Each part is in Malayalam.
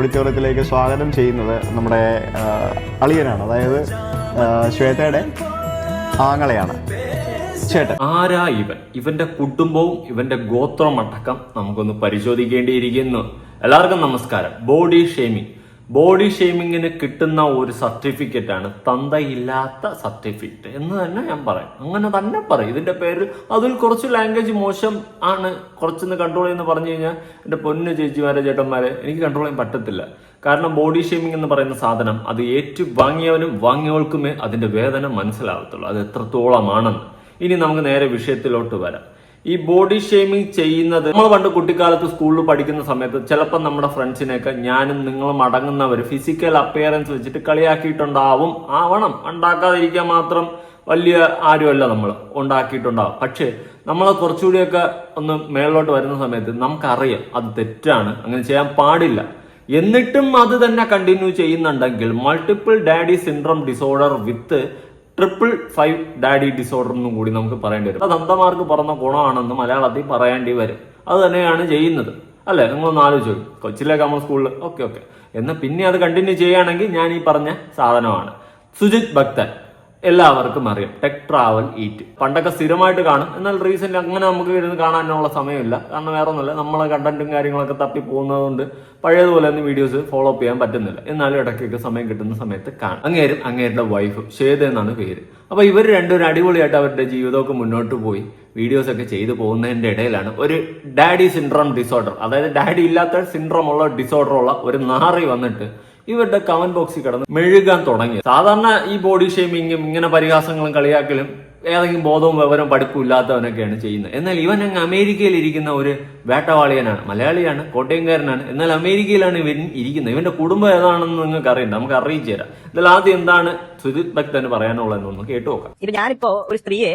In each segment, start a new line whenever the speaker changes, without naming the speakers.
ഓഡിറ്റോറിയത്തിലേക്ക് സ്വാഗതം ചെയ്യുന്നത് നമ്മുടെ അളിയനാണ്. അതായത് ശ്വേതയുടെ ആങ്ങളെയാണ് ചേട്ടൻ.
ആരാ ഇവന്റെ കുടുംബവും ഇവന്റെ ഗോത്രവും അടക്കം നമുക്കൊന്ന് പരിശോധിക്കേണ്ടിയിരിക്കുന്നു. എല്ലാവർക്കും നമസ്കാരം. ബോഡി ഷെയ്മിങ്ങിന് കിട്ടുന്ന ഒരു സർട്ടിഫിക്കറ്റ് ആണ് തന്തയില്ലാത്ത സർട്ടിഫിക്കറ്റ് എന്ന് തന്നെ ഞാൻ പറയും. അങ്ങനെ തന്നെ പറയും. ഇതിന്റെ പേരിൽ അതിൽ കുറച്ച് ലാംഗ്വേജ് മോശം ആണ്, കുറച്ചൊന്ന് കൺട്രോൾ ചെയ്യുന്ന പറഞ്ഞു കഴിഞ്ഞാൽ എന്റെ പൊന്നു ചേച്ചിമാരെ ചേട്ടന്മാരെ എനിക്ക് കൺട്രോൾ ചെയ്യാൻ പറ്റത്തില്ല. കാരണം ബോഡി ഷെയ്മിങ് എന്ന് പറയുന്ന സാധനം അത് ഏറ്റു വാങ്ങിയവനും വാങ്ങിയവൾക്കുമേ അതിന്റെ വേദന മനസ്സിലാവത്തുള്ളൂ, അത് എത്രത്തോളമാണെന്ന്. ഇനി നമുക്ക് നേരെ വിഷയത്തിലോട്ട് വരാം. ഈ ബോഡി ഷെയ്മിങ് ചെയ്യുന്നത് നമ്മൾ പണ്ട് കുട്ടിക്കാലത്ത് സ്കൂളിൽ പഠിക്കുന്ന സമയത്ത് ചിലപ്പോൾ നമ്മുടെ ഫ്രണ്ട്സിനെയൊക്കെ ഞാനും നിങ്ങളും അടങ്ങുന്നവർ ഫിസിക്കൽ അപ്പിയറൻസ് വെച്ചിട്ട് കളിയാക്കിയിട്ടുണ്ടാവും. ഉണ്ടാക്കാതിരിക്കാൻ മാത്രം വലിയ ആരുമല്ല നമ്മൾ, ഉണ്ടാക്കിയിട്ടുണ്ടാവും. പക്ഷേ നമ്മൾ കുറച്ചുകൂടിയൊക്കെ ഒന്ന് മേളിലോട്ട് വരുന്ന സമയത്ത് നമുക്കറിയാം അത് തെറ്റാണ്, അങ്ങനെ ചെയ്യാൻ പാടില്ല. എന്നിട്ടും അത് തന്നെ കണ്ടിന്യൂ ചെയ്യുന്നുണ്ടെങ്കിൽ മൾട്ടിപ്പിൾ ഡാഡി സിൻഡ്രോം ഡിസോർഡർ വിത്ത് 555 ഡാഡി ഡിസോർഡർ എന്നും കൂടി നമുക്ക് പറയേണ്ടി വരും. അത് അന്ധമാർക്ക് പറഞ്ഞ ഗുണമാണെന്ന് മലയാളത്തിൽ പറയേണ്ടി വരും. അത് തന്നെയാണ് ചെയ്യുന്നത്, അല്ലെ? നിങ്ങളൊന്ന് ആലോചിച്ചു. കൊച്ചിലേക്ക് നമ്മൾ സ്കൂളിൽ ഓക്കെ എന്നാൽ പിന്നെ അത് കണ്ടിന്യൂ ചെയ്യുകയാണെങ്കിൽ ഞാൻ ഈ പറഞ്ഞ സാധനമാണ്. സുജിത് ഭക്തൻ എല്ലാവർക്കും അറിയാം. ടെക് ട്രാവൽ ഈറ്റ് പണ്ടൊക്കെ സ്ഥിരമായിട്ട് കാണും. എന്നാൽ റീസെന്റ് അങ്ങനെ നമുക്ക് ഇരുന്ന് കാണാനുള്ള സമയമില്ല. കാരണം വേറെ ഒന്നുമില്ല, നമ്മളെ കണ്ടന്റും കാര്യങ്ങളൊക്കെ തപ്പി പോകുന്നതുകൊണ്ട് പഴയതുപോലെ ഒന്നും വീഡിയോസ് ഫോളോ അപ്പ് ചെയ്യാൻ പറ്റുന്നില്ല. എന്നാലും ഇടയ്ക്കൊക്കെ സമയം കിട്ടുന്ന സമയത്ത് കാണും. അങ്ങേരുടെ വൈഫും ശ്വേത എന്നാണ് പേര്. അപ്പൊ ഇവർ രണ്ടുപേരും അടിപൊളിയായിട്ട് അവരുടെ ജീവിതമൊക്കെ മുന്നോട്ട് പോയി വീഡിയോസ് ഒക്കെ ചെയ്തു പോകുന്നതിന്റെ ഇടയിലാണ് ഒരു ഡാഡി സിൻഡ്രോം ഡിസോർഡർ, അതായത് ഡാഡി ഇല്ലാത്ത സിൻഡ്രോം ഉള്ള ഡിസോർഡർ ഉള്ള ഒരു നാറി വന്നിട്ട് ഇവരുടെ കമന്റ് ബോക്സിൽ കിടന്ന് മെഴുകാൻ തുടങ്ങി. സാധാരണ ഈ ബോഡി ഷെയ്മിങ്ങും ഇങ്ങനെ പരിഹാസങ്ങളും കളിയാക്കലും ഏതെങ്കിലും ബോധവും വിവരവും പഠിപ്പും ഇല്ലാത്തവനൊക്കെയാണ് ചെയ്യുന്നത്. എന്നാൽ ഇവൻ അങ്ങ് അമേരിക്കയിൽ ഇരിക്കുന്ന ഒരു വേട്ടവാളിയനാണ്, മലയാളിയാണ്, കോട്ടയംകാരനാണ്. എന്നാൽ അമേരിക്കയിലാണ് ഇവൻ ഇരിക്കുന്നത്. ഇവന്റെ കുടുംബം ഏതാണെന്ന് നിങ്ങൾക്ക് അറിയണ്ട, നമുക്ക് അറിയിച്ചു തരാം. ഇതിൽ ആദ്യം എന്താണ് സുജിത് ഭക്തന് പറയാനുള്ളതെന്നൊന്ന് കേട്ടു നോക്കാം.
ഇത് ഞാനിപ്പോ ഒരു സ്ത്രീയെ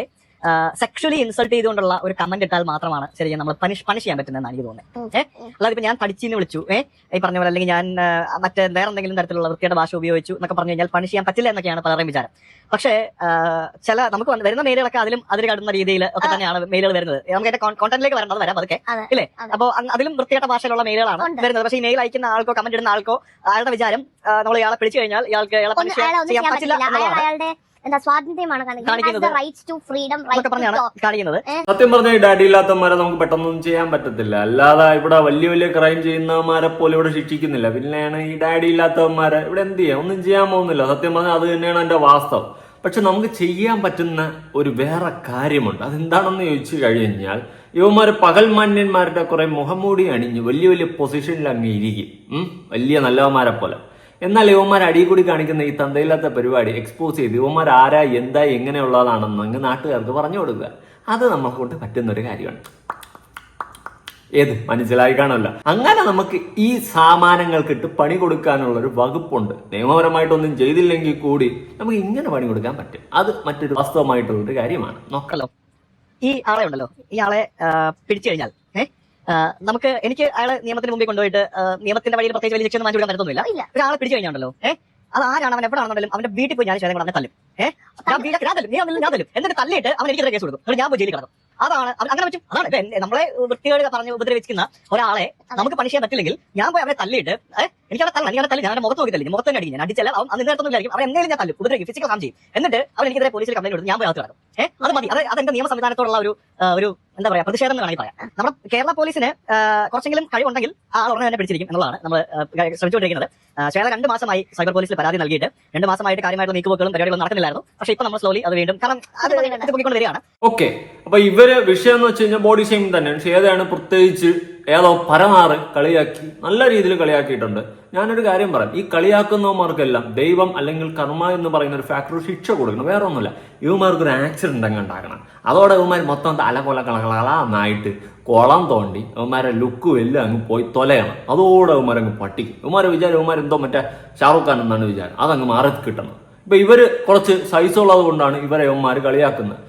സെക്ഷലി ഇൻസൾട്ട് ചെയ്തുകൊണ്ടുള്ള ഒരു കമന്റ് ഇട്ടാൽ മാത്രമാണ് ശരിക്കും നമ്മൾ പണിഷ് ചെയ്യാൻ പറ്റുന്നതെന്ന് എനിക്ക് തോന്നുന്നത്. അല്ലാതെ ഇപ്പൊ ഞാൻ പഠിച്ചിന്ന് വിളിച്ചു, ഈ പറഞ്ഞ പോലെ, അല്ലെങ്കിൽ ഞാൻ മറ്റേ വേറെ എന്തെങ്കിലും തരത്തിലുള്ള വൃത്തിയുടെ ഭാഷ ഉപയോഗിച്ചു എന്നൊക്കെ പറഞ്ഞു കഴിഞ്ഞാൽ പണിഷ് ചെയ്യാൻ പറ്റില്ല എന്നൊക്കെയാണ് പലരുടെയും വിചാരം. പക്ഷേ നമുക്ക് വരുന്ന മെയിലുകളൊക്കെ അതിൽ കടന്ന രീതിയിൽ ഒക്കെ തന്നെയാണ് മെയിലുകൾ വരുന്നത്. നമുക്ക് അതിന്റെ കോണ്ടന്റിലേക്ക് വരേണ്ടത് വരാം അതൊക്കെ, ഇല്ലേ? അപ്പോൾ അതിലും വൃത്തിയുടെ ഭാഷയിലുള്ള മെയിലുകളാണ് വരുന്നത്. പക്ഷേ ഈ മെയിൽ അയക്കുന്ന ആൾക്കോ കമന്റ് ഇടുന്ന ആൾക്കോ അയാളുടെ വിചാരം നമ്മൾ ഇയാളെ പിടിച്ചു കഴിഞ്ഞാൽ ഇയാളെ പണിഷ് ചെയ്യാൻ പറ്റില്ല എന്നുള്ളതാണ്.
സത്യം പറഞ്ഞ ഡാഡി ഇല്ലാത്തമാരെ നമുക്ക് പെട്ടെന്നൊന്നും ചെയ്യാൻ പറ്റത്തില്ല. അല്ലാതെ ഇവിടെ വലിയ ക്രൈം ചെയ്യുന്നവന്മാരെ പോലെ ഇവിടെ ശിക്ഷിക്കുന്നില്ല. പിന്നെയാണ് ഈ ഡാഡി ഇല്ലാത്തവന്മാരെ ഇവിടെ എന്ത് ചെയ്യാം? ഒന്നും ചെയ്യാൻ പോകുന്നില്ല. സത്യം പറഞ്ഞാൽ അത് തന്നെയാണ് എന്റെ വാസ്തവം. പക്ഷെ നമുക്ക് ചെയ്യാൻ പറ്റുന്ന ഒരു വേറെ കാര്യമുണ്ട്. അതെന്താണെന്ന് ചോദിച്ചു കഴിഞ്ഞാൽ, ഇവന്മാര് പകൽമാന്യന്മാരുടെ കുറെ മുഖംമൂടി അണിഞ്ഞ് വലിയ പൊസിഷനിൽ അങ്ങ് ഇരിക്കും, വലിയ നല്ലവന്മാരെ പോലെ. എന്നാൽ യുവന്മാർ അടിയിൽ കൂടി കാണിക്കുന്ന ഈ തന്തയില്ലാത്ത പരിപാടി എക്സ്പോസ് ചെയ്ത് യുവന്മാർ ആരാ എന്താ എങ്ങനെയുള്ളതാണെന്ന് അങ്ങ് നാട്ടുകാർക്ക് പറഞ്ഞു കൊടുക്കുക. അത് നമ്മളെ കൊണ്ട് പറ്റുന്ന ഒരു കാര്യമാണ്. ഏത് മനസ്സിലായി കാണുമല്ലോ. അങ്ങനെ നമുക്ക് ഈ സാമാനങ്ങൾക്കിട്ട് പണി കൊടുക്കാനുള്ള ഒരു വകുപ്പുണ്ട്. നിയമപരമായിട്ടൊന്നും ചെയ്തില്ലെങ്കിൽ കൂടി നമുക്ക് ഇങ്ങനെ പണി കൊടുക്കാൻ പറ്റും. അത് മറ്റൊരു വാസ്തവമായിട്ടുള്ളൊരു കാര്യമാണ്. നോക്കല്ലോ,
ഈ ആളെ ഉണ്ടല്ലോ, ഈ ആളെ പിടിച്ചു കഴിഞ്ഞാൽ എനിക്ക് അയാളെ നിയമത്തിന് മുമ്പിൽ കൊണ്ടുപോയിട്ട് നിയമത്തിന്റെ വഴിയിൽ പ്രത്യേകിച്ച് വലിയ ശിക്ഷ മാറ്റി വിടാൻ പറ്റത്തൊന്നുമില്ല. ഒരാളെ പിടിച്ചു കഴിഞ്ഞാണല്ലോ, അത് ആരാണ്, അവൻ എവിടെയാണെന്നുണ്ടെങ്കിലും അവന്റെ വീട്ടിൽ പോയി ഞാൻ അവനെ തല്ലും. ഞാൻ തല്ലും. എന്നിട്ട് തല്ലിയിട്ട് അവൻ എനിക്കെതിരെ കേസ് കൊടുക്കും. ഞാൻ പോയി ജയിലിൽ കിടക്കും. അതാണ് അങ്ങനെ പറ്റും. അതാണ് നമ്മളെ വൃത്തികേട് പറഞ്ഞ് ഉപദ്രവിക്കുന്ന ഒരാളെ നമുക്ക് പണിഷ് ചെയ്യാൻ പറ്റില്ലെങ്കിൽ ഞാൻ പോയി അവരെ തല്ലിയിട്ട് എനിക്ക് അവരെ തല്ലണം, ഞാൻ അവരെ മുഖത്ത് നോക്കി തല്ലി, മുഖത്ത് തന്നെ അടിക്കും. ഞാൻ അടിച്ചാൽ അവൻ നേരത്തൊന്നുമില്ലായിരിക്കും, അവരെ എന്തെങ്കിലും ഞാൻ തല്ലും, ഉപദ്രവിക്കും, ഫിസിക്കൽ ഹാം ചെയ്യും. എന്നിട്ട് അവൻ എനിക്കെതിരെ പോലീസിൽ കംപ്ലൈന്റ് കൊടുത്ത് ഞാൻ പോയി അകത്ത് കിടക്കും. അത് മതി. അതെന്റെ നിയമ സംവിധാനത്തോടുള്ള ഒരു എന്താ പറയാ പ്രതിഷേധം എന്ന് വേണമെങ്കിൽ പറയാം. നമ്മുടെ കേരള പോലീസിന് കുറച്ചെങ്കിലും കഴിവുണ്ടെങ്കിൽ ആ ഉടനെ തന്നെ പിടിച്ചിരിക്കും എന്നുള്ളതാണ് നമ്മൾ ശ്രമിച്ചുകൊണ്ടിരിക്കുന്നത്. ശ്വേത 2 മാസമായി സൈബർ പോലീസിൽ പരാതി നൽകിയിട്ട് 2 മാസമായിട്ട് കാര്യമായിട്ടുള്ള നീക്കുപോക്കുകളും പരിപാടികളും നടക്കുന്നില്ലായിരുന്നു. പക്ഷേ ഇപ്പൊ നമ്മൾ സ്ലോലി അത് വീണ്ടും കാരണം അത് പൊക്കിക്കൊണ്ട് വരികയാണ്.
ഓക്കെ, അപ്പൊ ഇവര് വിഷയം എന്ന് വെച്ച് കഴിഞ്ഞാൽ ബോഡി ഷെയ്മിങ് തന്നെയാണ്. ശ്വേതയാണ് പ്രത്യേകിച്ച് ഏതോ പരമാറ് കളിയാക്കി, നല്ല രീതിയിൽ കളിയാക്കിയിട്ടുണ്ട്. ഞാനൊരു കാര്യം പറയാം, ഈ കളിയാക്കുന്നവന്മാർക്കെല്ലാം ദൈവം അല്ലെങ്കിൽ കർമ്മ എന്ന് പറയുന്ന ഒരു ഫാക്ടർ ശിക്ഷ കൊടുക്കണം. വേറെ ഒന്നുമില്ല, ഇവന്മാർക്ക് ഒരു ആക്സിഡന്റ് അങ്ങ് ഉണ്ടാക്കണം. അതോടെ ഇവന്മാർ മൊത്തം തലകൊല കളകളാന്നായിട്ട് കുളം തോണ്ടി ഇവന്മാരെ ലുക്കും എല്ലാം അങ്ങ് പോയി തൊലയണം. അതോടെ ഇവന്മാരങ്ങ് പട്ടിക്കും. ഇവന്മാരെ വിചാരം ഇവന്മാരെന്തോ മറ്റേ ഷാറുഖ് ഖാൻ എന്നാണ് വിചാരം. അതങ്ങ് മാറി കിട്ടണം. ഇപ്പൊ ഇവര് കുറച്ച് സൈസ് ഉള്ളത് കൊണ്ടാണ് ഇവരെ ഇവന്മാർ കളിയാക്കുന്നത്.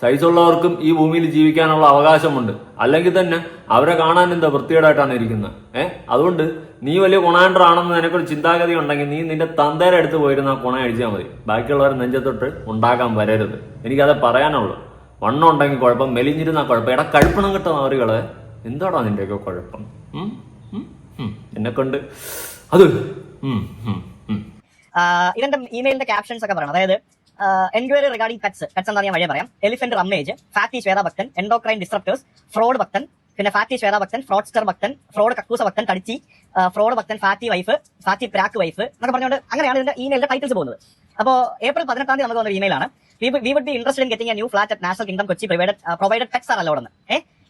സൈസുള്ളവർക്കും ഈ ഭൂമിയിൽ ജീവിക്കാനുള്ള അവകാശമുണ്ട്. അല്ലെങ്കിൽ തന്നെ അവരെ കാണാൻ എന്താ വൃത്തികേടായിട്ടാണ് ഇരിക്കുന്നത്. അതുകൊണ്ട് നീ വലിയ കൊണാണ്ടർ ആണെന്ന് നിനക്കൊരു ചിന്താഗതി ഉണ്ടെങ്കിൽ നീ നിന്റെ തന്തേരെ അടുത്ത് പോയിരുന്ന കൊണ അടിച്ചാൽ മതി. ബാക്കിയുള്ളവർ നെഞ്ചത്തൊട്ട് ഉണ്ടാക്കാൻ വരരുത്. എനിക്കത് പറയാനുള്ളൂ. വണ്ണം ഉണ്ടെങ്കിൽ കുഴപ്പം, മെലിഞ്ഞിരുന്ന കുഴപ്പം. കഴുപ്പണം കിട്ടുന്ന അവരുകള് എന്താടാ നിന്റെയൊക്കെ കുഴപ്പം? എന്നെ കൊണ്ട് അത്
ഇവന്റെ ഇമെയിലിന്റെ ക്യാപ്ഷൻസ് ഒക്കെ പറയണം. അതായത് എൻക്വയറി റിഗാർഡിംഗ് പെറ്റ്സ് എന്താ ഞാൻ വഴിയെ പറയാം. എലിഫന്റ് റമ്മേജ്, ഫാറ്റി ശ്വേത ഭക്തൻ, എൻഡോക്രൈൻ ഡിസ്ട്രപ്റ്റേഴ്സ്, ഫ്രോഡ് ഭക്തൻ, പിന്നെ ഫാറ്റി ശ്വേത ഭക്തൻ, ഫ്രോഡ്സ്റ്റർ ഭക്തൻ, ഫ്രോഡ് കക്കൂസ ഭക്തൻ, തടിച്ചി, ഫ്രോഡ് ഭക്തൻ, ഫാറ്റി വൈഫ്, ഫാറ്റി പ്രാക്ക് വൈഫ് എന്നൊക്കെ പറഞ്ഞുകൊണ്ട് അങ്ങനെയാണ് ഇതിന്റെ ഇമെയിലിന്റെ ടൈറ്റിൽസ് പോകുന്നത്. അപ്പോൾ ഏപ്രിൽ 18 നമുക്ക് വന്ന ഇമെയിലാണ്. We would be interested in getting a new flat at national kingdom Kochi provided pets are allowed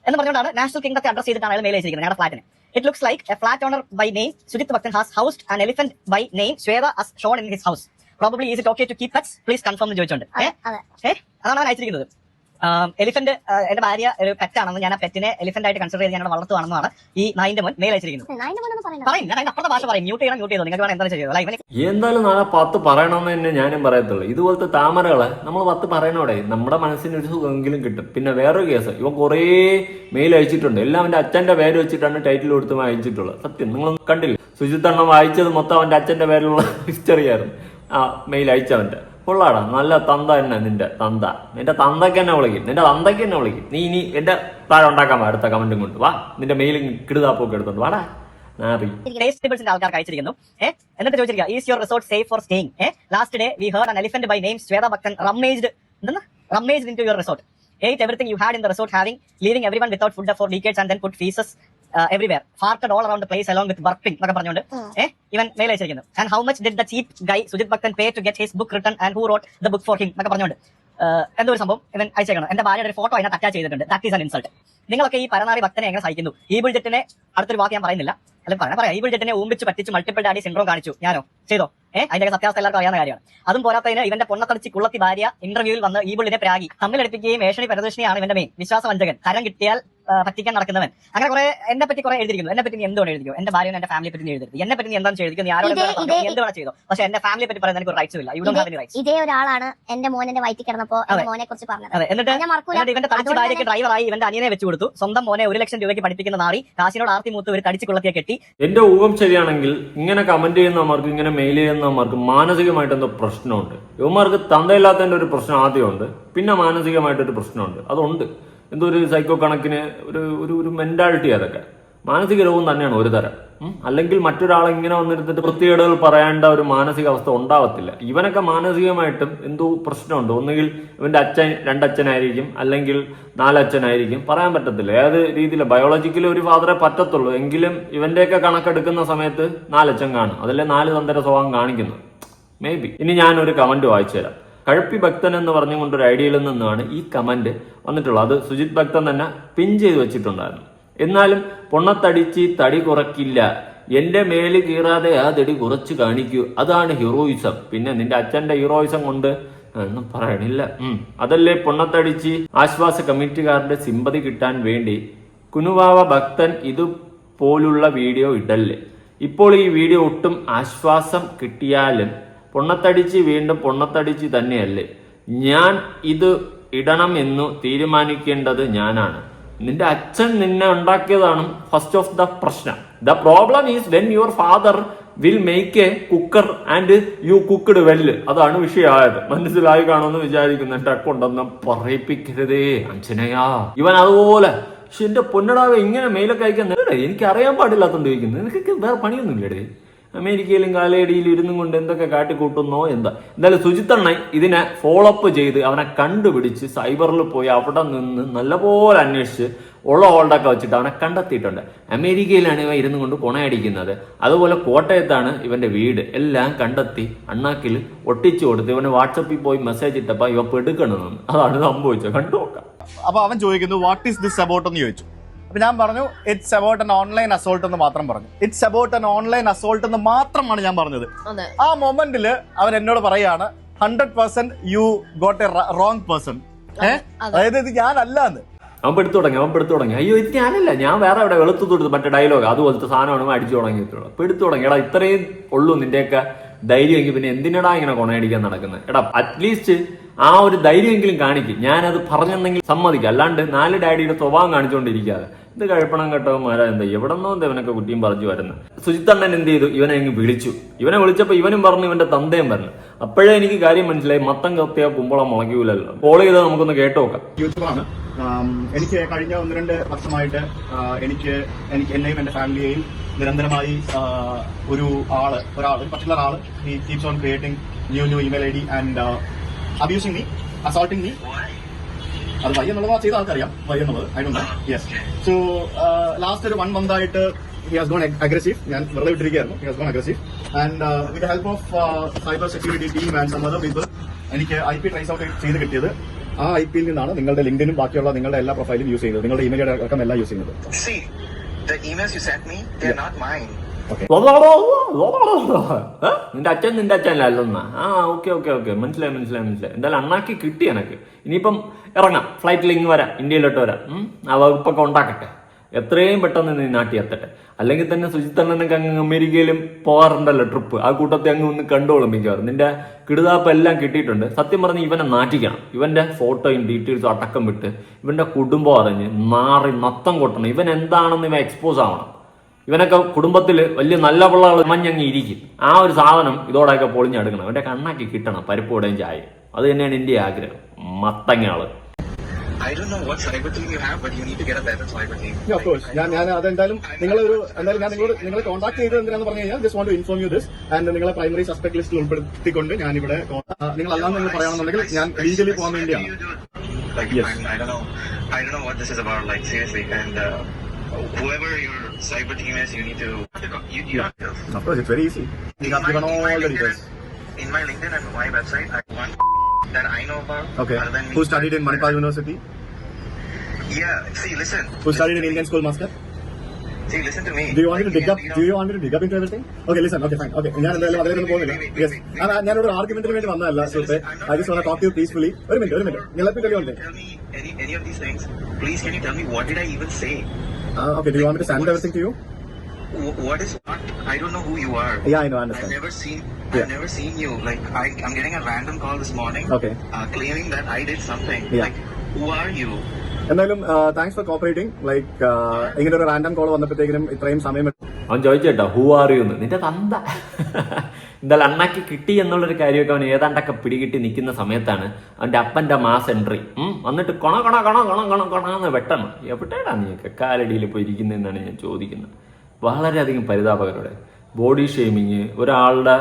എന്ന് പറഞ്ഞുകൊണ്ടാണ് നാഷണൽ കിങ്ഡത്തെ അഡ്രസ് ചെയ്തിട്ടാണ് അയാൾ മെയിൽ അയച്ചിരിക്കുന്നത് ഞങ്ങളുടെ ഫ്ലാറ്റിന്. It looks like a flat owner by name Sujit Bhaktan has housed an elephant by name Shweta as shown in his house. Probably is it okay to keep pets? Please confirm എന്ന് ചോദിച്ചോണ്ട്. അതാണ് അവൻ അയച്ചിരിക്കുന്നത്. എലിഫന്റ് എന്റെ ഭാര്യ ഒരു പെറ്റാണെന്ന് ഞാൻ ആ പെറ്റിനെ എലിഫന്റ് ആയിട്ട് കൺസിഡർ ചെയ്ത് ഞങ്ങൾ വളർത്തുവാണെന്നാണ് ഈ നായിന്റെ മോൻ മെയിൽ അയച്ചിരിക്കുന്നത്. പറയും ഞാൻ അതിന്റെ അപ്പുറത്തെ ഭാഷ പറയും. മ്യൂട്ട് ചെയ്യണം നിങ്ങൾക്ക് വേണം എന്താണെന്ന് ചെയ്തത്. ഇവന്
എന്തായാലും നാളെ 10 പറയണമെന്ന് തന്നെ ഞാനും പറയത്തുള്ളൂ. ഇതുപോലത്തെ താമരകളെ നമ്മൾ 10 പറയണോടെ നമ്മുടെ മനസ്സിന് ഒരു സുഖമെങ്കിലും കിട്ടും. പിന്നെ വേറൊരു കേസ്, ഇവൻ കുറേ മെയിൽ അയച്ചിട്ടുണ്ട്. എല്ലാം അവന്റെ അച്ഛന്റെ പേര് വെച്ചിട്ടാണ് ടൈറ്റിൽ കൊടുത്ത് അയച്ചിട്ടുള്ളത്. സത്യം നിങ്ങളൊന്നും കണ്ടില്ല. സുജിത്തെണ്ണം വായിച്ചത് മൊത്തം അവന്റെ അച്ഛന്റെ പേരിലുള്ള ഹിസ്റ്ററി ആയിരുന്നു ആ മെയിൽ അയച്ചവന്റെ. കൊള്ളാടാ, നല്ല തന്ത തന്നെ നിന്റെ തന്ത. നിന്റെ തന്തയ്ക്ക് തന്നെ വിളിക്കും, നിന്റെ തന്തയ്ക്ക് തന്നെ വിളിക്കും. നീ ഇനി എന്റെ താഴെ ഉണ്ടാക്കാൻ അടുത്ത കമന്റും കൊണ്ട് വാ, നിന്റെ മെയിലും കിടുതാപ്പൊക്കെ എടുത്തോണ്ട് വാടാ.
ആൾക്കാർക്ക് അയച്ചിരിക്കുന്നു. എന്നിട്ട് ചോദിച്ചിരിക്കുക, is your resort safe for staying? Last day we heard an elephant by name Shweta ഭക്തൻ rummaged into your resort, ate everything you had in the resort, leaving everyone without food for decades and then put feces everywhere, farted all around the place along with burping എന്നൊക്കെ പറഞ്ഞുകൊണ്ട് ഇവൻ മെയിൽ അയച്ചിരിക്കുന്നു. And how much did the cheap guy Sujit Bhaktan pay to get his book written and who wrote the book for him എന്നൊക്കെ പറഞ്ഞുകൊണ്ട് എന്തോ ഒരു സംഭവം ഇവൻ അയച്ചേക്കണം. എന്റെ ഭാര്യയുടെ ഒരു ഫോട്ടോ അതിനകത്ത് അറ്റാച്ച് ചെയ്തിട്ടുണ്ട്. That is an insult. നിങ്ങളൊക്കെ ഈ പരനാറി ഭക്തനെ എങ്ങനെ സഹിക്കുന്നു? ഈബിൾ ജെറ്റിനെ അടുത്തൊരു വാക്ക് ഞാൻ പറയുന്നില്ല, അല്ലെങ്കിൽ പറയാം. ഈബിൾ ജെറ്റിനെ ഊമ്പിച്ച് പറ്റിച്ച് മൾട്ടിപ്പിൾ ഡാഡി സിൻഡ്രോം കാണിച്ചു. ഞാനോ ചെയ്തോ? അതിന്റെ സത്യാവസ്ഥ എല്ലാവർക്കും അറിയാവുന്ന കാര്യമാണ്. അതും പോരാത്തതിന് ഇവന്റെ പൊണ്ണത്തടിച്ച് കുള്ളത്തി ഭാര്യ ഇന്റർവ്യൂവിൽ വന്ന് ഈബിളിനെ പ്രാഗി തമ്മിലടിപ്പിക്കുകയും ഏഷണി പരദർശിനിയാണ് ഇവന്റെ മെയിൻ വിശ്വാസവഞ്ചകൻ, കരം കിട്ടിയാൽ പറ്റിക്കാൻ നടക്കുന്നവൻ. അങ്ങനെ കുറെ എന്നെ പറ്റി കുറെ എഴുതിയിരിക്കുന്നു. എന്നെ പറ്റി നീ എന്തുകൊണ്ട് എഴുതിയോ? എന്റെ ഭാര്യനെ എന്റെ ഫാമിലിയെ പറ്റി എഴുതി. എന്നെ പറ്റി നീ എന്താണ് ചെയ്തിരിക്കുന്നത്? നീ ആരോട് എന്തുകൊണ്ട് ചെയ്തോ? പക്ഷെ എന്റെ ഫാമിലിയെ പറ്റി പറയാൻ എനിക്ക് റൈറ്റ്സും ഇല്ല. You don't have any rights.
ഇതേ ഒരാളാണ് എന്റെ മോനെ വയറ്റി കിടന്നപ്പോ മോനെ കുറിച്ച് പറഞ്ഞത്.
അതെ, എന്നിട്ട് ഇവന്റെ തടിച്ച ഭാര്യയ്ക്ക് ഡ്രൈവറായി ഇവന്റെ അനിയനെ വെച്ച് കൊടുത്തു. സ്വന്തം മോനെ 1 ലക്ഷം രൂപയ്ക്ക് പഠിപ്പിക്കുന്ന നാറി കാശിനോട് ആർത്തി മൂത്ത് ഒരു തടിച്ച് കുള്ളത്തിയെ കെട്ടി.
എന്റെ ഊഹം ശരിയാണെങ്കിൽ ഇങ്ങനെ കമന്റ് ചെയ്യുന്നവർക്ക്, ഇങ്ങനെ മെയിൽ ചെയ്യുന്നവർക്ക് മാനസികമായിട്ട് എന്തോ പ്രശ്നമുണ്ട്. യുവമാർക്ക് തന്തയില്ലാത്തതിന്റെ ഒരു പ്രശ്നം ആദ്യമുണ്ട്, പിന്നെ മാനസികമായിട്ടൊരു പ്രശ്നമുണ്ട്. അതുണ്ട്, എന്തോ ഒരു സൈക്കോ കണക്കിന് ഒരു മെന്റാലിറ്റി. അതൊക്കെ മാനസിക രോഗം തന്നെയാണ് ഒരു തരം. അല്ലെങ്കിൽ മറ്റൊരാളെ ഇങ്ങനെ വന്നിരുന്നിട്ട് വൃത്തികേടുകൾ പറയേണ്ട ഒരു മാനസികാവസ്ഥ ഉണ്ടാവത്തില്ല. ഇവനൊക്കെ മാനസികമായിട്ടും എന്തോ പ്രശ്നമുണ്ട്. ഒന്നുകിൽ ഇവന്റെ അച്ഛൻ 2 അച്ഛനായിരിക്കും, അല്ലെങ്കിൽ 4 അച്ഛനായിരിക്കും, പറയാൻ പറ്റത്തില്ല ഏത് രീതിയിൽ. ബയോളജിക്കലി ഒരു ഫാദറെ പറ്റത്തുള്ളൂ, എങ്കിലും ഇവന്റെയൊക്കെ കണക്കെടുക്കുന്ന സമയത്ത് 4 അച്ഛൻ കാണും. അതല്ലേ 4 തന്തര സ്വഭാവം കാണിക്കുന്നത് മേ ബി. ഇനി ഞാനൊരു കമന്റ് വായിച്ചു തരാം. കഴപ്പി ഭക്തൻ എന്ന് പറഞ്ഞുകൊണ്ട് ഒരു ഐഡിയയിൽ നിന്നാണ് ഈ കമന്റ് വന്നിട്ടുള്ളത്. അത് സുജിത് ഭക്തൻ തന്നെ പിൻ ചെയ്ത് വെച്ചിട്ടുണ്ടായിരുന്നു. എന്നാലും പൊണ്ണത്തടിച്ച് തടി കുറയ്ക്കില്ല, എന്റെ മേല് കീറാതെ ആ തടി കുറച്ച് കാണിക്കൂ, അതാണ് ഹീറോയിസം. പിന്നെ നിന്റെ അച്ഛന്റെ ഹീറോയിസം കൊണ്ട് ഒന്നും പറയണില്ല. അതല്ലേ പൊണ്ണത്തടിച്ച് ആശ്വാസ കമ്മിറ്റിക്കാരുടെ സിമ്പതി കിട്ടാൻ വേണ്ടി കുനുവാവ ഭക്തൻ ഇതുപോലുള്ള വീഡിയോ ഇടല്ലേ. ഇപ്പോൾ ഈ വീഡിയോ ഒട്ടും ആശ്വാസം കിട്ടിയാലും പൊണ്ണത്തടിച്ച് വീണ്ടും പൊണ്ണത്തടിച്ച് തന്നെയല്ലേ. ഞാൻ ഇത് ഇടണം എന്ന് തീരുമാനിക്കേണ്ടത് ഞാനാണ്. നിന്റെ അച്ഛൻ നിന്നെ ഉണ്ടാക്കിയതാണ് ഫസ്റ്റ് ഓഫ് ദ പ്രശ്നം. The problem is when your father will make a cooker and you cooked well. അതാണ് വിഷയമായത്. മനസ്സിലായി കാണുമെന്ന് വിചാരിക്കുന്നു. എന്റെ അക്കൊണ്ടെന്ന് പറയിപ്പിക്കരുതേ അഞ്ജനയാ. ഇവൻ അതുപോലെ പക്ഷെ എന്റെ പൊന്നടാവെ ഇങ്ങനെ മെയിലൊക്കെ അയക്കാൻ എനിക്ക് അറിയാൻ പാടില്ലാത്തോണ്ട് ചോദിക്കുന്നത്. നിനക്കൊക്കെ വേറെ പണിയൊന്നുമില്ലേ? അമേരിക്കയിലും കാലയടിയിലും ഇരുന്നും കൊണ്ട് എന്തൊക്കെ കാട്ടിക്കൂട്ടുന്നോ എന്താ. എന്തായാലും സുജിത്തണ്ണൻ ഇതിനെ ഫോളോ അപ്പ് ചെയ്ത് അവനെ കണ്ടുപിടിച്ച് സൈബറിൽ പോയി അവിടെ നിന്ന് നല്ലപോലെ അന്വേഷിച്ച് ഉള്ള ഹോൾഡൊക്കെ വെച്ചിട്ട് അവനെ കണ്ടെത്തിയിട്ടുണ്ട്. അമേരിക്കയിലാണ് ഇവ ഇരുന്നു കൊണ്ട് കൊണയടിക്കുന്നത്. അതുപോലെ കോട്ടയത്താണ് ഇവന്റെ വീട്. എല്ലാം കണ്ടെത്തി അണ്ണാക്കിൽ ഒട്ടിച്ചു കൊടുത്ത് ഇവന് വാട്സപ്പിൽ പോയി മെസ്സേജ് ഇട്ടപ്പോ ഇവ പെടുക്കണമെന്ന്. അതാണ് സംഭവിച്ചത്. കണ്ടു നോക്കാം.
അപ്പൊ അവൻ ചോദിക്കുന്നു വാട്ട് ഈസ് ദിസ് അബൌട്ട് എന്ന് ചോദിച്ചു. അപ്പൊ ഞാൻ പറഞ്ഞു it's about an online assault എന്ന് മാത്രം പറഞ്ഞു. It's about an online assault എന്ന് മാത്രമാണ് ഞാൻ പറഞ്ഞത്. ആ മൊമെന്റില് അവൻ എന്നോട് പറയാണ് 100% you got A wrong person. അതായത് ഇത് ഞാനല്ലാന്ന്.
അവൻ പെടുത്തു തുടങ്ങി. അയ്യോ ഇത് ഞാനല്ല, ഞാൻ വേറെ എവിടെ വെളുത്തു തൊടുത്ത് മറ്റേ ഡയലോഗ് അതുപോലത്തെ സാധനമാണ് അടിച്ചു തുടങ്ങിയിട്ടുള്ളത്. പെടുത്തു തുടങ്ങി. എടാ ഇത്രയും ഉള്ളൂ നിന്റെയൊക്കെ ധൈര്യമെങ്കിൽ പിന്നെ എന്തിനടാ ഇങ്ങനെ കൊണയടിക്കാൻ നടക്കുന്നത്? എടാ അറ്റ്ലീസ്റ്റ് ആ ഒരു ധൈര്യമെങ്കിലും കാണിക്കും. ഞാനത് പറഞ്ഞെന്നെങ്കിൽ സമ്മതിക്കും. അല്ലാണ്ട് 4 ഡാഡിയുടെ സ്വഭാവം കാണിച്ചുകൊണ്ടിരിക്കാതെ ഇത് കഴിപ്പണം കേട്ടവന്മാരാ എന്താ എവിടെന്നോ ഇവനൊക്കെ കുട്ടിയും പറഞ്ഞു വരുന്നത്. സുജിത്തണ്ണൻ എന്ത് ചെയ്തു? ഇവനെ അങ്ങ് വിളിച്ചു. ഇവനെ വിളിച്ചപ്പോ ഇവനും പറഞ്ഞു, ഇവന്റെ തന്തയും പറഞ്ഞു. അപ്പോഴേ എനിക്ക് കാര്യം മനസ്സിലായി, മത്തം കത്തിയ കുമ്പളം മുളയ്ക്കൂലല്ലോ. കോൾ ചെയ്ത് നമുക്കൊന്ന് കേട്ടോക്കാം.
യൂട്യൂബറാണ്. എനിക്ക് കഴിഞ്ഞ 1-2 വർഷമായിട്ട് എനിക്ക് എന്നെയും എന്റെ ഫാമിലിയെയും നിരന്തരമായി ഒരു പർട്ടിക്കുലർ ആള് he keeps on creating new email I D and abusing me, assaulting me. അത് വൈ എന്നുള്ളത് ചെയ്ത ആൾക്കറിയാം, വൈ എന്നുള്ളത് I don't know. Yes. So last ഒരു 1 month ആയിട്ട് he has gone aggressive. ഞാൻ വെറുതെ വിട്ടിരിക്കുകയായിരുന്നു. he has gone aggressive and with the help of cyber security team and some other people എനിക്ക് IP ട്രേസ് ഔട്ട് ചെയ്ത് കിട്ടിയത് ആ IP യിൽ നിന്നാണ് നിങ്ങളുടെ ലിങ്ക്ഡിനും ബാക്കിയുള്ള നിങ്ങളുടെ എല്ലാ പ്രൊഫൈലും യൂസ് ചെയ്യുന്നത്, നിങ്ങളുടെ ഇമെയിൽ അടക്കം എല്ലാം യൂസ് ചെയ്യുന്നത്.
See, the emails you sent me, they're not mine.
നിന്റെ അച്ഛൻ അല്ലെന്നാ. ഓക്കെ മനസ്സിലായി. എന്തായാലും അണ്ണാക്കി കിട്ടി എനക്ക്. ഇനിയിപ്പം ഇറങ്ങാം, ഫ്ലൈറ്റിൽ ഇങ്ങ് വരാം, ഇന്ത്യയിലോട്ട് വരാം. ആ വകുപ്പൊക്കെ ഉണ്ടാക്കട്ടെ, എത്രയും പെട്ടെന്ന് നീ നാട്ടി എത്തട്ടെ. അല്ലെങ്കിൽ തന്നെ സുജിത്തണ്ണനൊക്കെ അങ്ങ് അമേരിക്കയിലും പോകാറുണ്ടല്ലോ ട്രിപ്പ്, ആ കൂട്ടത്തെ അങ്ങ് ഒന്ന് കണ്ടോളും മിക്കവാറും. നിന്റെ കിടുതാപ്പ് എല്ലാം കിട്ടിയിട്ടുണ്ട്. സത്യം പറഞ്ഞ് ഇവനെ നാട്ടിക്കണം. ഇവന്റെ ഫോട്ടോയും ഡീറ്റെയിൽസും അടക്കം വിട്ട് ഇവന്റെ കുടുംബം അറിഞ്ഞ് നാറി നത്തം കൊട്ടണം. ഇവൻ എന്താണെന്ന് ഇവൻ എക്സ്പോസ് ആവണം. ഇവനൊക്കെ കുടുംബത്തിൽ വലിയ നല്ല പിള്ളകൾ മഞ്ഞങ്ങി ഇരിക്കും. ആ ഒരു സാധനം ഇതോടെയൊക്കെ പൊളിഞ്ഞെടുക്കണം. അവന്റെ കണ്ണാക്കി കിട്ടണം, പരിപ്പോടെയും ചായ. അത് തന്നെയാണ് എന്റെ ആഗ്രഹം. മത്തങ്ങാള്.
I don't know what cyber team you have, but you need to get a better cyber team.
Yeah, of course. ഞാൻ അതെന്തായാലും നിങ്ങളെ കോൺടാക്ട് ചെയ്തത് എന്തിനാന്ന് പറഞ്ഞു കഴിഞ്ഞാൽ just want to inform you this and നിങ്ങളെ പ്രൈമറി സസ്പെക്ട് ലിസ്റ്റിൽ ഉൾപ്പെടുത്തിക്കൊണ്ട് ഞാനിവിടെ നിങ്ങൾ അല്ലാന്ന് നിങ്ങൾ പറയുകയാണെന്നുണ്ടെങ്കിൽ ഞാൻ ലീഗലി പോകാൻ വേണ്ടിയാണ്.
Like,
Yes.
I don't know what this is about, like, seriously. And whoever your cyber team is, you need to have to.
Of course, it's very easy. You have given all the details.
In my LinkedIn and my website, I have one that I know about.
Okay.
Other than me.
Who studied in Manipal University?
Yeah. See, listen.
Who studied in Indian School Master?
See, listen to me.
Do you want me to
Like,
dig up? Do you want me to dig up into everything? Okay, listen. Okay, fine. Okay, ഞാൻ എന്തായാലും അതിലൊന്നും പോകുന്നില്ല. Yes. ഞാനൊരു ആർഗ്യുമെന്റിന് വേണ്ടി വന്നതല്ല സുഹൃത്തെ. I just want to talk to you peacefully. ഒരു minute. Let me tell you one thing.
Tell me any of these things. Please, can you tell me what did I even say?
Okay, do you want me to send everything to you?
What is what? I don't know who you are.
Yeah, I know. I understand.
I've never seen you. Like, I'm getting a random call this morning.
Okay.
Claiming that I did something.
Yeah.
Like, who are you?
എന്തായാലും താങ്ക്സ് ഫോർ കോപ്പറേറ്റിംഗ്. ലൈക്ക് ഇങ്ങനെ ഒരു റാൻഡം കോൾ വന്നപ്പോഴത്തേക്കും ഇത്രയും സമയം
അവൻ ചോദിച്ചേട്ടോ ഹൂ ആർ യു എന്ന്. നിന്റെ തന്ത. എന്തായാലും അണ്ണാക്കി കിട്ടി എന്നുള്ളൊരു കാര്യമൊക്കെ അവൻ ഏതാണ്ടൊക്കെ പിടികിട്ടി നിൽക്കുന്ന സമയത്താണ് അവന്റെ അപ്പന്റെ മാസ് എൻട്രി. വന്നിട്ട് കൊണന്ന് വെട്ടണം. എവിടെയാടാ നീയൊക്കെ കാലടിയിൽ പോയി ഇരിക്കുന്നതെന്നാണ് ഞാൻ ചോദിക്കുന്നത്. വളരെയധികം പരിതാപകരോടെ ബോഡി ഷെയ്മിങ്, ഒരാളുടെ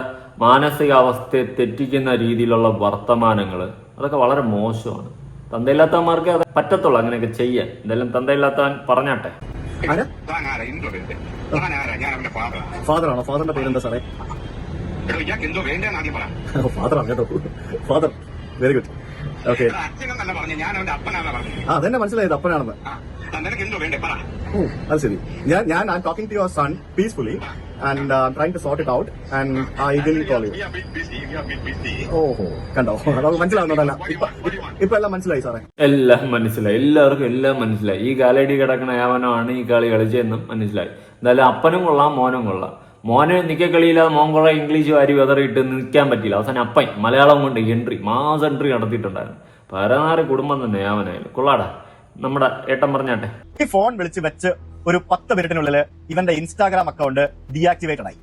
മാനസികാവസ്ഥയെ തെറ്റിക്കുന്ന രീതിയിലുള്ള വർത്തമാനങ്ങൾ, അതൊക്കെ വളരെ മോശമാണ്. തന്തയില്ലാത്തവന്മാർക്ക് അത് പറ്റത്തുള്ളൂ അങ്ങനെയൊക്കെ ചെയ്യാൻ. എന്തായാലും തന്തയില്ലാത്തവൻ പറഞ്ഞാട്ടെ.
ഫാദറാണോ? ഫാദറിന്റെ പേരെന്താ സാറേ? ഫാദറാണ് കേട്ടോ. Father, very good. ഓക്കെ, അതെന്നെ മനസ്സിലായത് അപ്പനാണെന്ന്. അത് ശരി. ഞാൻ I talking to your son peacefully and trying to sort it out and I will call you. ഓഹോ, കണ്ടോ, അത് മനസ്സിലാവുന്നതല്ല. ഇപ്പൊ എല്ലാം മനസ്സിലായി സാറേ.
എല്ലാം മനസ്സിലായി, എല്ലാവർക്കും എല്ലാം മനസ്സിലായി. ഈ കാലടി കിടക്കണ യാവനമാണ് ഈ കളി കളിച്ചതെന്നും മനസ്സിലായി. എന്തായാലും അപ്പനും കൊള്ളാം, മോനും കൊള്ളാം. മോന് നിക്കക്കളിയില്ലാതെ മോൻ കുറെ ഇംഗ്ലീഷ് വാരി വെതറിയിട്ട് നിൽക്കാൻ പറ്റില്ല. അവസാനം അപ്പൻ മലയാളം കൊണ്ട് മാസ് എൻട്രി നടത്തിയിട്ടുണ്ടായിരുന്നു. പരനാറ് കുടുംബം തന്നെ യാവനായാലും കൊള്ളാടാ. നമ്മുടെ ഏട്ടൻ പറഞ്ഞാട്ടെ.
ഈ ഫോൺ വിളിച്ച് വെച്ച് ഒരു 10 മിനിറ്റിനുള്ളിൽ ഇവന്റെ ഇൻസ്റ്റാഗ്രാം അക്കൗണ്ട് ഡീആക്ടിവേറ്റഡ് ആയി.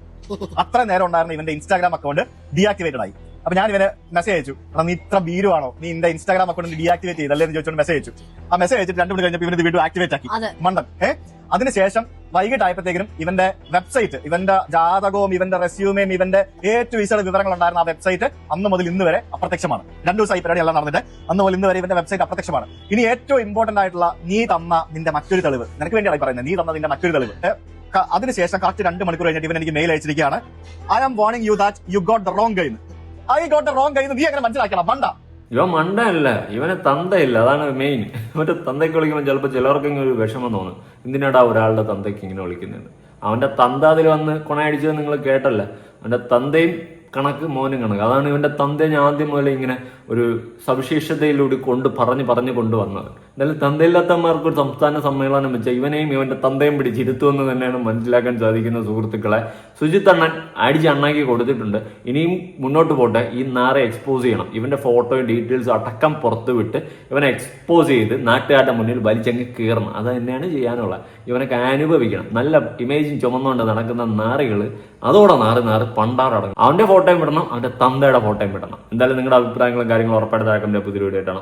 അത്ര നേരം ഉണ്ടായിരുന്ന ഇവന്റെ ഇൻസ്റ്റാഗ്രാം അക്കൗണ്ട് ഡീആക്ടിവേറ്റഡ് ആയി. അപ്പൊ ഞാൻ ഇവന് മെസ്സേജ് അയച്ചു, നീ ഇത്ര ഭീരുവാണോ, നീ എന്റെ ഇൻസ്റ്റാഗ്രാം അക്കൗണ്ട് ഡീആക്ടിവേറ്റ് ചെയ്തല്ലേ എന്ന് ചോദിച്ചോണ്ട് മെസ്സേജ് അയച്ചു. ആ മെസ്സേജ് അയച്ചിട്ട് 2 മിനിറ്റ് കഴിഞ്ഞപ്പോൾ ഇവന് വീണ്ടും ആക്ടിവേറ്റ് ആക്കി. മണ്ടൻ. അതിനുശേഷം വൈകിട്ടായപ്പോഴത്തേക്കും ഇവന്റെ വെബ്സൈറ്റ്, ഇവന്റെ ജാതകവും ഇവന്റെ റെസ്യൂമേയും ഇവന്റെ A-to-Z വിവരങ്ങൾ ഉണ്ടായിരുന്ന ആ വെബ്സൈറ്റ് അന്ന് മുതൽ ഇന്ന് വരെ അപ്രത്യക്ഷമാണ്. 2 ദിവസമായി പരിപാടി എല്ലാം നടന്നിട്ട് അന്ന് മുതൽ ഇന്ന് വരെ ഇവന്റെ വെബ്സൈറ്റ് അപ്രത്യക്ഷമാണ്. ഇനി ഏറ്റവും ഇമ്പോർട്ടന്റ് ആയിട്ടുള്ള നീ തന്ന നിന്റെ മറ്റൊരു തെളിവ്, നിനക്ക് വേണ്ടിയാണ് പറയുന്നത്, നീ തന്ന നിന്റെ മറ്റൊരു തെളിവ്. അതിനുശേഷം കറക്റ്റ് 2 മണിക്കൂർ കഴിഞ്ഞിട്ട് ഇവൻ എനിക്ക് മെയിൽ അയച്ചിരിക്കുകയാണ്. I am warning you that you got the wrong guy. I got the wrong guy. നീ അങ്ങനെ മനസ്സിലാക്കണം മണ്ട.
ഇവൻ മണ്ടല്ല, ഇവനെ തന്തയില്ല, അതാണ് മെയിൻ. മറ്റേ തന്തയ്ക്ക് വിളിക്കുമ്പോൾ ചിലപ്പോൾ ചിലവർക്കെങ്കിലും ഒരു വിഷമം തോന്നും, എന്തിനാടാ ഒരാളുടെ തന്തയ്ക്ക് ഇങ്ങനെ വിളിക്കുന്നത്. അവന്റെ തന്ത അതിൽ വന്ന് കൊണയടിച്ചത് നിങ്ങൾ കേട്ടല്ല. അവന്റെ തന്തയും കണക്ക്, മോനും കണക്ക്. അതാണ് ഇവന്റെ തന്തയെ ഞാൻ ആദ്യം മുതലേ ഇങ്ങനെ ഒരു സവിശേഷതയിലൂടെ പറഞ്ഞ് കൊണ്ടുവന്നത്. എന്തായാലും തന്തയില്ലാത്തമാർക്ക് ഒരു സംസ്ഥാന സമ്മേളനം വെച്ചാൽ ഇവനെയും ഇവന്റെ തന്തയും പിടിച്ചിരുത്തുമെന്ന് തന്നെയാണ് മനസ്സിലാക്കാൻ സാധിക്കുന്ന സുഹൃത്തുക്കളെ. സുജിത്ത് അണ്ണൻ അടിച്ച് അണ്ണാക്കി കൊടുത്തിട്ടുണ്ട്. ഇനിയും മുന്നോട്ട് പോട്ടെ. ഈ നാരെ എക്സ്പോസ് ചെയ്യണം. ഇവന്റെ ഫോട്ടോയും ഡീറ്റെയിൽസും അടക്കം പുറത്ത് വിട്ട് ഇവനെ എക്സ്പോസ് ചെയ്ത് നാട്ടുകാരുടെ മുന്നിൽ വലിച്ചങ്ങ് കീറണം. അത് തന്നെയാണ് ചെയ്യാനുള്ളത്. ഇവനൊക്കെ അനുഭവിക്കണം. നല്ല ഇമേജും ചുമന്നുകൊണ്ട് നടക്കുന്ന നാറികൾ അതോടെ നാറ് പണ്ടാറടങ്ങും. അവന്റെ ഫോട്ടോയും വിടണം, അവന്റെ തന്തയുടെ ഫോട്ടോയും വിടണം. എന്തായാലും നിങ്ങളുടെ അഭിപ്രായങ്ങളും കാര്യങ്ങളും ഉറപ്പായിട്ട് പുതിയ വീഡിയോ ആയിട്ടാണ്.